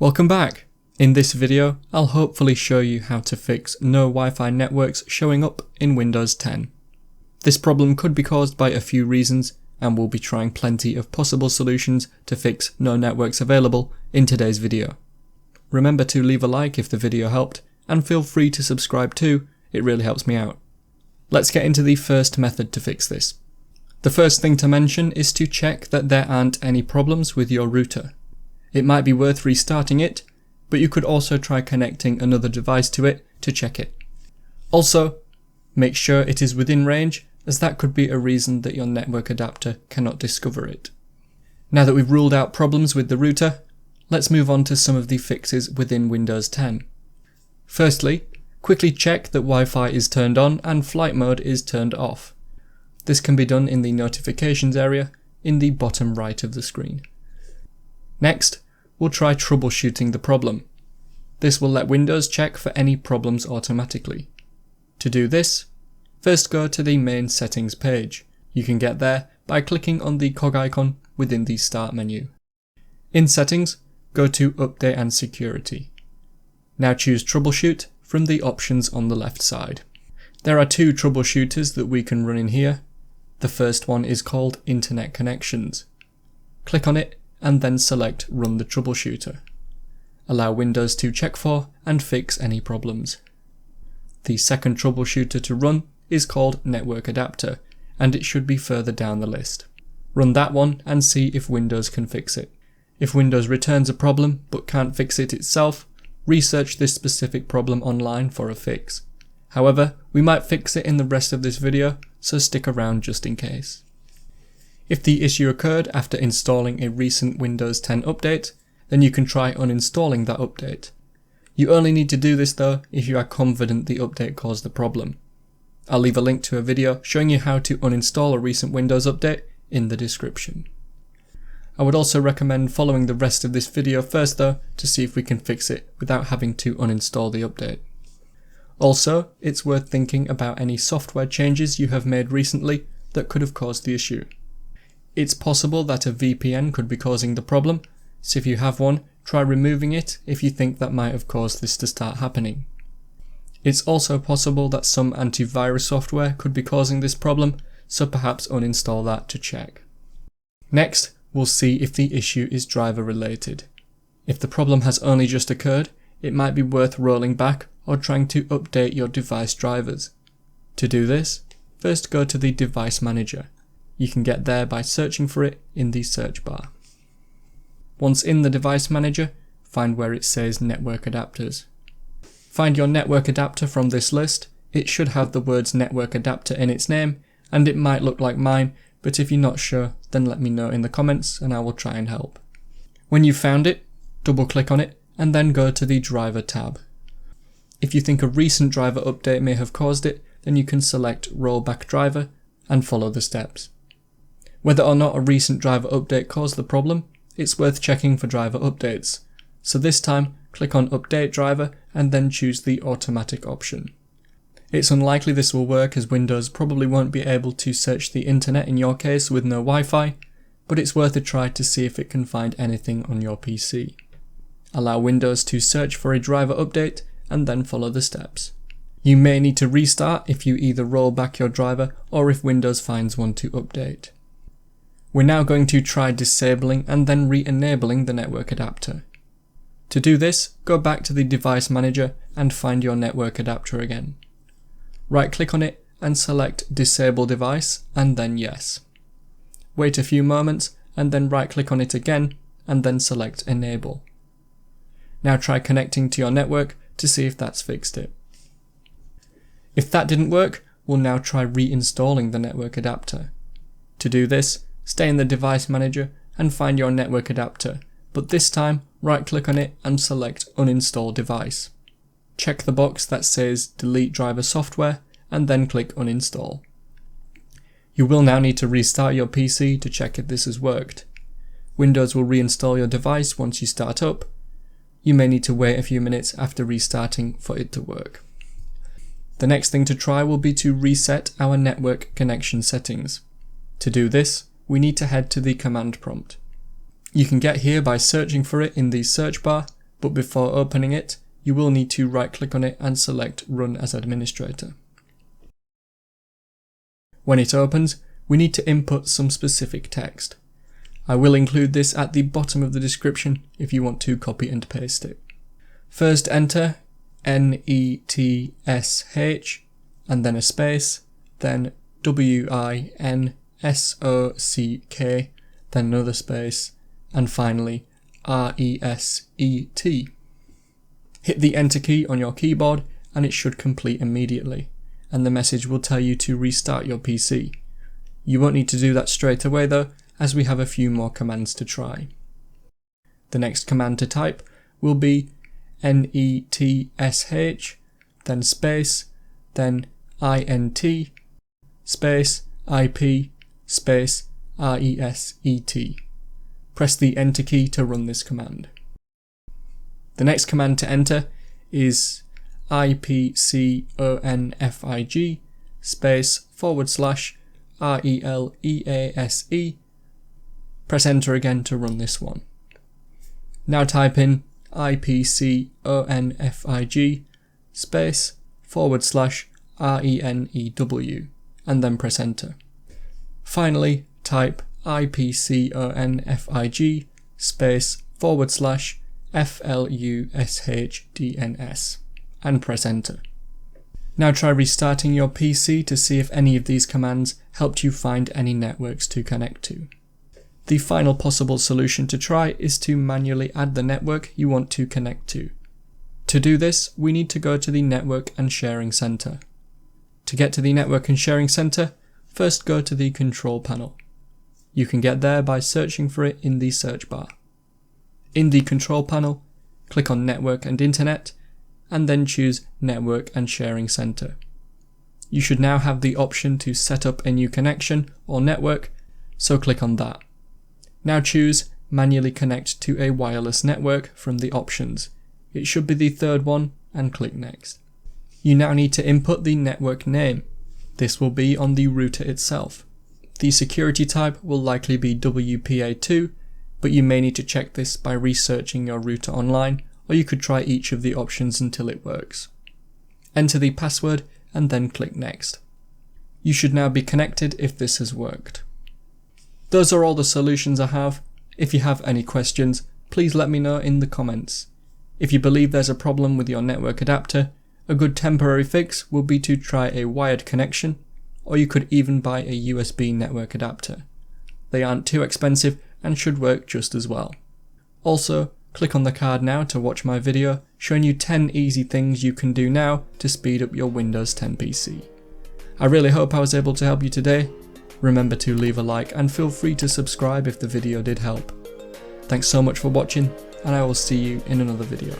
Welcome back! In this video, I'll hopefully show you how to fix no Wi-Fi networks showing up in Windows 10. This problem could be caused by a few reasons, and we'll be trying plenty of possible solutions to fix no networks available in today's video. Remember to leave a like if the video helped, and feel free to subscribe too, it really helps me out. Let's get into the first method to fix this. The first thing to mention is to check that there aren't any problems with your router. It might be worth restarting it, but you could also try connecting another device to it to check it. Also, make sure it is within range, as that could be a reason that your network adapter cannot discover it. Now that we've ruled out problems with the router, let's move on to some of the fixes within Windows 10. Firstly, quickly check that Wi-Fi is turned on and flight mode is turned off. This can be done in the notifications area in the bottom right of the screen. Next, we'll try troubleshooting the problem. This will let Windows check for any problems automatically. To do this, first go to the main settings page. You can get there by clicking on the cog icon within the start menu. In settings, go to update and security. Now choose troubleshoot from the options on the left side. There are two troubleshooters that we can run in here. The first one is called internet connections. Click on it and then select Run the Troubleshooter. Allow Windows to check for and fix any problems. The second troubleshooter to run is called Network Adapter, and it should be further down the list. Run that one and see if Windows can fix it. If Windows returns a problem but can't fix it itself, research this specific problem online for a fix. However, we might fix it in the rest of this video, so stick around just in case. If the issue occurred after installing a recent Windows 10 update, then you can try uninstalling that update. You only need to do this though if you are confident the update caused the problem. I'll leave a link to a video showing you how to uninstall a recent Windows update in the description. I would also recommend following the rest of this video first though to see if we can fix it without having to uninstall the update. Also, it's worth thinking about any software changes you have made recently that could have caused the issue. It's possible that a VPN could be causing the problem, so if you have one, try removing it if you think that might have caused this to start happening. It's also possible that some antivirus software could be causing this problem, so perhaps uninstall that to check. Next, we'll see if the issue is driver related. If the problem has only just occurred, it might be worth rolling back or trying to update your device drivers. To do this, first go to the device manager. You can get there by searching for it in the search bar. Once in the device manager, find where it says network adapters. Find your network adapter from this list. It should have the words network adapter in its name, and it might look like mine, but if you're not sure, then let me know in the comments and I will try and help. When you've found it, double click on it and then go to the driver tab. If you think a recent driver update may have caused it, then you can select rollback driver and follow the steps. Whether or not a recent driver update caused the problem, it's worth checking for driver updates. So this time, click on Update Driver and then choose the Automatic option. It's unlikely this will work as Windows probably won't be able to search the internet in your case with no Wi-Fi, but it's worth a try to see if it can find anything on your PC. Allow Windows to search for a driver update and then follow the steps. You may need to restart if you either roll back your driver or if Windows finds one to update. We're now going to try disabling and then re-enabling the network adapter. To do this, go back to the device manager and find your network adapter again. Right click on it and select Disable Device and then Yes. Wait a few moments and then right click on it again and then select Enable. Now try connecting to your network to see if that's fixed it. If that didn't work, we'll now try reinstalling the network adapter. To do this, stay in the device manager and find your network adapter, but this time right click on it and select Uninstall Device. Check the box that says Delete Driver Software and then click Uninstall. You will now need to restart your PC to check if this has worked. Windows will reinstall your device once you start up. You may need to wait a few minutes after restarting for it to work. The next thing to try will be to reset our network connection settings. To do this, we need to head to the command prompt. You can get here by searching for it in the search bar, but before opening it, you will need to right click on it and select Run as Administrator. When it opens, we need to input some specific text. I will include this at the bottom of the description if you want to copy and paste it. First enter netsh and then a space, then winsock, then another space, and finally reset. Hit the enter key on your keyboard and it should complete immediately, and the message will tell you to restart your PC. You won't need to do that straight away though, as we have a few more commands to try. The next command to type will be netsh, then space, then int, space, ip, space, reset. Press the enter key to run this command. The next command to enter is ipconfig, space, /release. Press enter again to run this one. Now type in ipconfig, space, /renew, and then press enter. Finally, type ipconfig, space, /flushdns, and press enter. Now try restarting your PC to see if any of these commands helped you find any networks to connect to. The final possible solution to try is to manually add the network you want to connect to. To do this, we need to go to the Network and Sharing Center. To get to the Network and Sharing Center, first go to the Control Panel. You can get there by searching for it in the search bar. In the Control Panel, click on Network and Internet, and then choose Network and Sharing Center. You should now have the option to set up a new connection or network, so click on that. Now choose Manually Connect to a Wireless Network from the options. It should be the third one, and click Next. You now need to input the network name. This will be on the router itself. The security type will likely be WPA2, but you may need to check this by researching your router online, or you could try each of the options until it works. Enter the password and then click Next. You should now be connected if this has worked. Those are all the solutions I have. If you have any questions, please let me know in the comments. If you believe there's a problem with your network adapter, a good temporary fix will be to try a wired connection, or you could even buy a USB network adapter. They aren't too expensive and should work just as well. Also, click on the card now to watch my video showing you 10 easy things you can do now to speed up your Windows 10 PC. I really hope I was able to help you today. Remember to leave a like and feel free to subscribe if the video did help. Thanks so much for watching, and I will see you in another video.